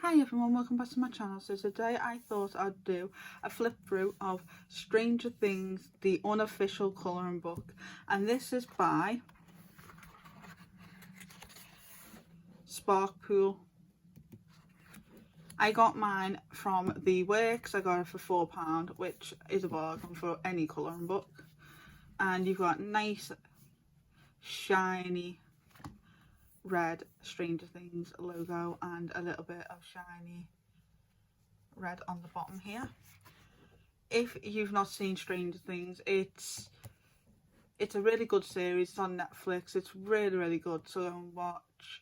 Hi everyone, welcome back to my channel. So today I thought I'd do a flip through of Stranger Things, the unofficial colouring book, and this is by Sparkpool. I got mine from the Works. I got it for £4, which is a bargain for any colouring book. And you've got nice shiny red Stranger Things logo and a little bit of shiny red on the bottom here. If you've not seen Stranger Things, it's a really good series. It's on Netflix. It's really good, so go and watch.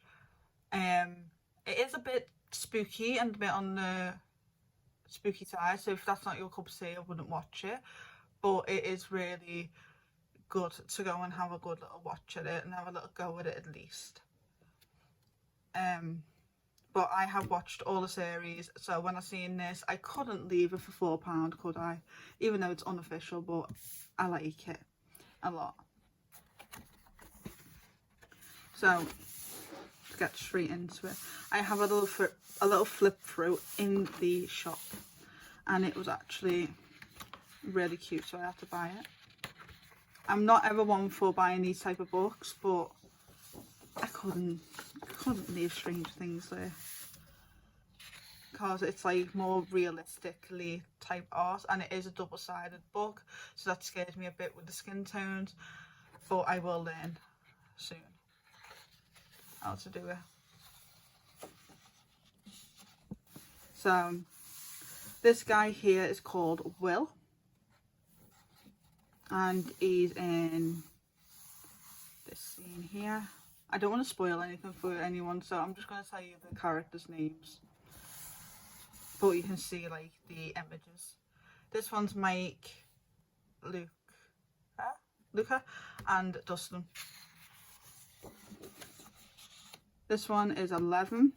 It is a bit spooky and a bit on the spooky side, so if that's not your cup of tea, I wouldn't watch it, but it is really good to go and have a good little watch at it and have a little go at it at least. But I have watched all the series, so when I seen this, I couldn't leave it for £4, could I? Even though it's unofficial, but I like it a lot. So, to get straight into it, I have a little flip through in the shop, and it was actually really cute, so I had to buy it. I'm not ever one for buying these type of books, but I couldn't leave Stranger Things there, because it's like more realistically type art, and it is a double-sided book, so that scares me a bit with the skin tones, but I will learn soon how to do it. So this guy here is called Will, and he's in this scene here. I don't want to spoil anything for anyone, so I'm just going to tell you the characters' names, but you can see like the images. This one's Mike, Luca and Dustin. This one is 11.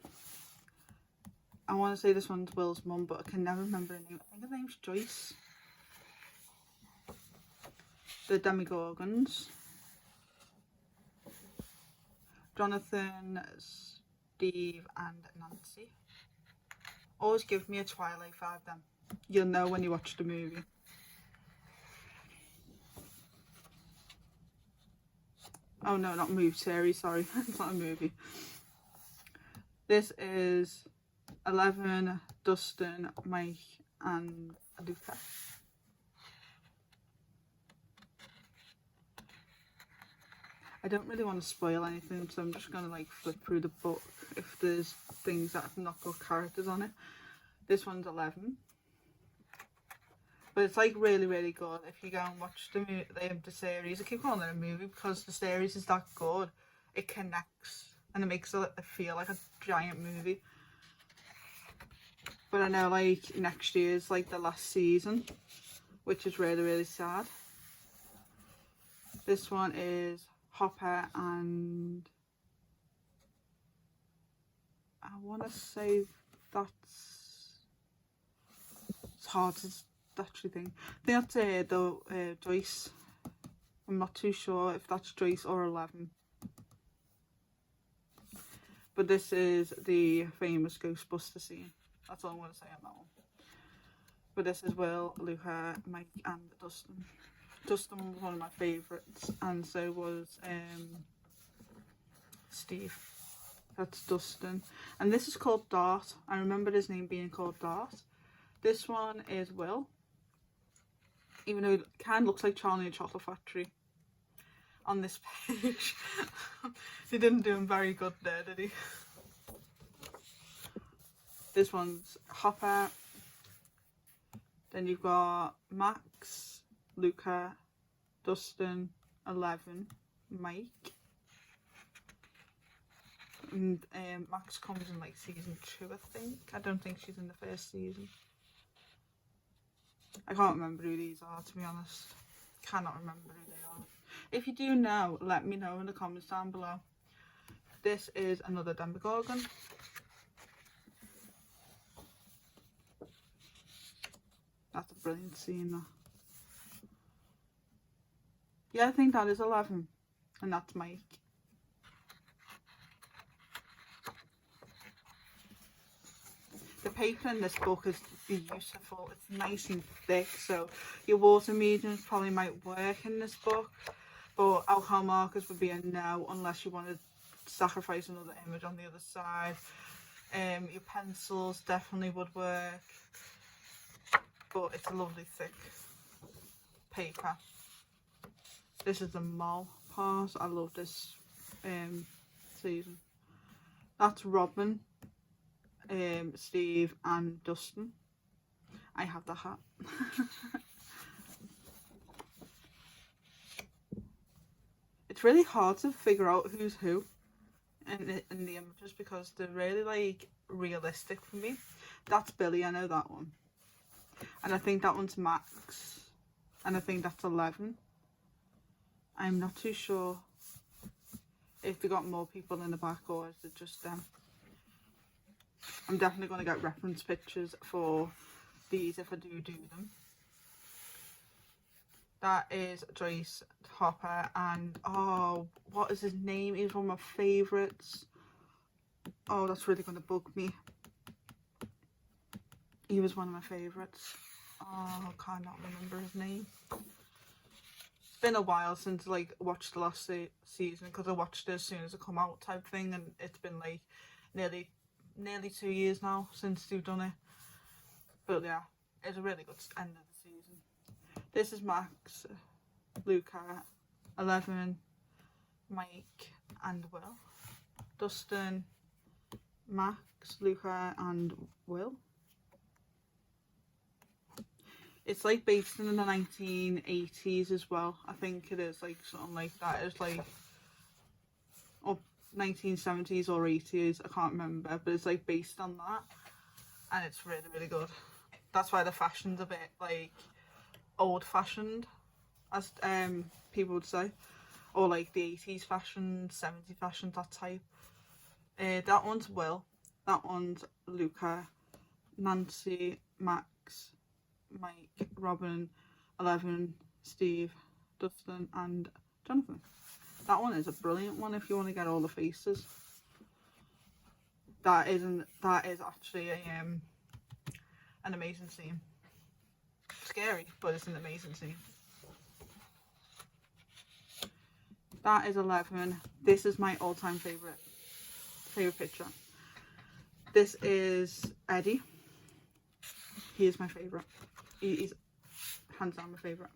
I want to say this one's Will's mum, but I can never remember her name. I think her name's Joyce. The Demogorgons: Jonathan, Steve and Nancy. Always give me a Twilight vibe then. You'll know when you watch the movie. Oh no, not movie series, sorry. It's not a movie. This is 11, Dustin, Mike and Luca. I don't really want to spoil anything, so I'm just going to like flip through the book if there's things that have not got characters on it. This one's 11. But it's like really good if you go and watch the series. I keep calling it a movie because the series is that good. It connects and it makes it feel like a giant movie. But I know like next year's like the last season, which is really sad. This one is Hopper and I want to say it's hard to actually think. I think that's Joyce. I'm not too sure if that's Joyce or 11. But this is the famous Ghostbuster scene. That's all I'm going to say on that one. But this is Will, Luca, Mike and Dustin. Dustin was one of my favourites, and so was Steve. That's Dustin. And this is called Dart. I remember his name being called Dart. This one is Will, even though it kind of looks like Charlie and the Chocolate Factory on this page. He didn't do him very good there, did he? This one's Hopper. Then you've got Max, Luca, Dustin, 11, Mike. And Max comes in like season 2, I think. I don't think she's in the first season. I can't remember who these are, to be honest. Cannot remember who they are. If you do know, let me know in the comments down below. This is another Demogorgon. That's a brilliant scene though. Yeah, I think that is 11. And that's Mike. The paper in this book is beautiful. It's nice and thick, so your water mediums probably might work in this book, but alcohol markers would be a no unless you want to sacrifice another image on the other side. Your pencils definitely would work, but it's a lovely thick paper. This is the mole part. I love this season. That's Robin, Steve and Dustin. I have the hat. It's really hard to figure out who's who in the images because they're really like realistic for me. That's Billy, I know that one. And I think that one's Max. And I think that's 11. I'm not too sure if they got more people in the back or is it just them. I'm definitely going to get reference pictures for these if I do them. That is Joyce Hopper and oh, what is his name? He's one of my favourites. Oh, that's really going to bug me. He was one of my favourites. Oh, I cannot remember his name. It's been a while since like watched the last season because I watched it as soon as it come out type thing, and it's been like nearly 2 years now since they've done it. But yeah, it's a really good end of the season. This is Max, Luca, 11, Mike and Will. Dustin, Max, Luca and Will. It's like based in the 1980s as well. I think it is like something like that. It's like or 1970s or 80s. I can't remember, but it's like based on that, and it's really really good. That's why the fashion's a bit like old-fashioned, as people would say, or like the 80s fashion, 70s fashion, that type. That one's Will. That one's Luca, Nancy, Max, Mike, Robin, 11, Steve, Dustin and Jonathan. That one is a brilliant one if you want to get all the faces. That is actually an amazing scene. Scary, but it's an amazing scene. That is 11. This is my all-time favorite picture. This is Eddie. He is my favorite. He's hands down my favorite.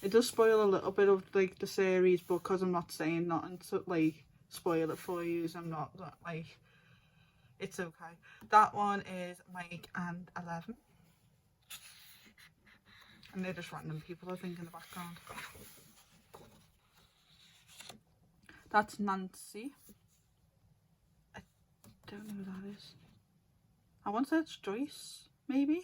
It does spoil a little bit of like the series, but because I'm not saying nothing to like spoil it for you, I'm not like, it's okay. That one is Mike and 11. And they're just random people, I think, in the background. That's Nancy. I don't know who that is. I want to say it's Joyce, maybe.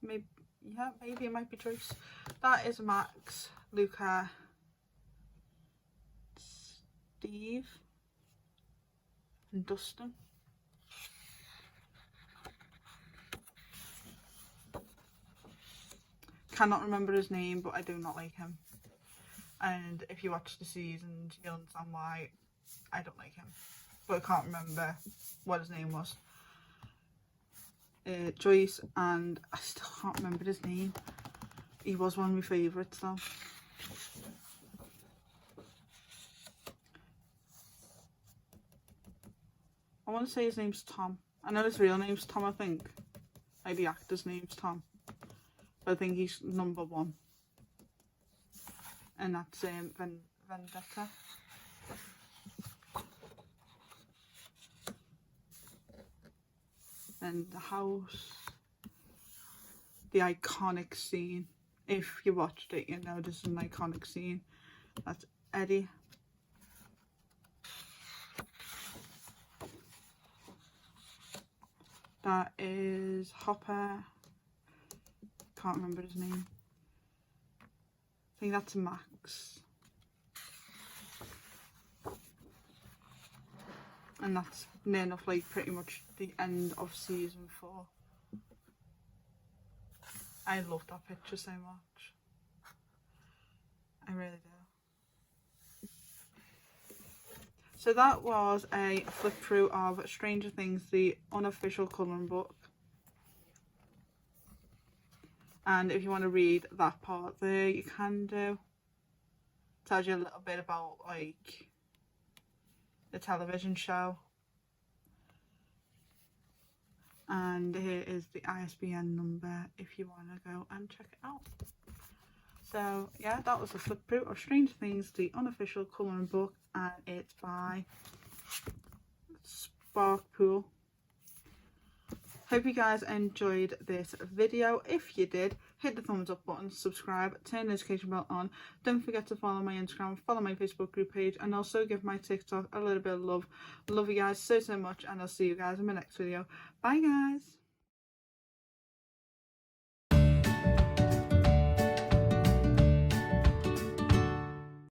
Maybe, yeah, maybe it might be Joyce. That is Max, Luca, Steve, and Dustin. Cannot remember his name, but I do not like him. And if you watch the seasons, you'll understand why I don't like him. But I can't remember what his name was. Joyce, and I still can't remember his name. He was one of my favourites though. I want to say his name's Tom. I know his real name's Tom, I think. Like the actor's name's Tom. But I think he's number 1. And that's Vendetta. And the house. The iconic scene. If you watched it, you know this is an iconic scene. That's Eddie. That is Hopper. Can't remember his name. I think that's Max. And that's near enough like pretty much the end of season 4. I love that picture so much. I really do. So that was a flip through of Stranger Things, the unofficial colouring book. And if you want to read that part there, you can do. Tells you a little bit about like the television show. And here is the ISBN number if you want to go and check it out. So yeah, that was a flip through of Stranger Things, the unofficial colouring book, and it's by Sparkpool. Hope you guys enjoyed this video. If you did, hit the thumbs up button, subscribe, turn the notification bell on. Don't forget to follow my Instagram, follow my Facebook group page, and also give my TikTok a little bit of love. Love you guys so much, and I'll see you guys in my next video. Bye guys.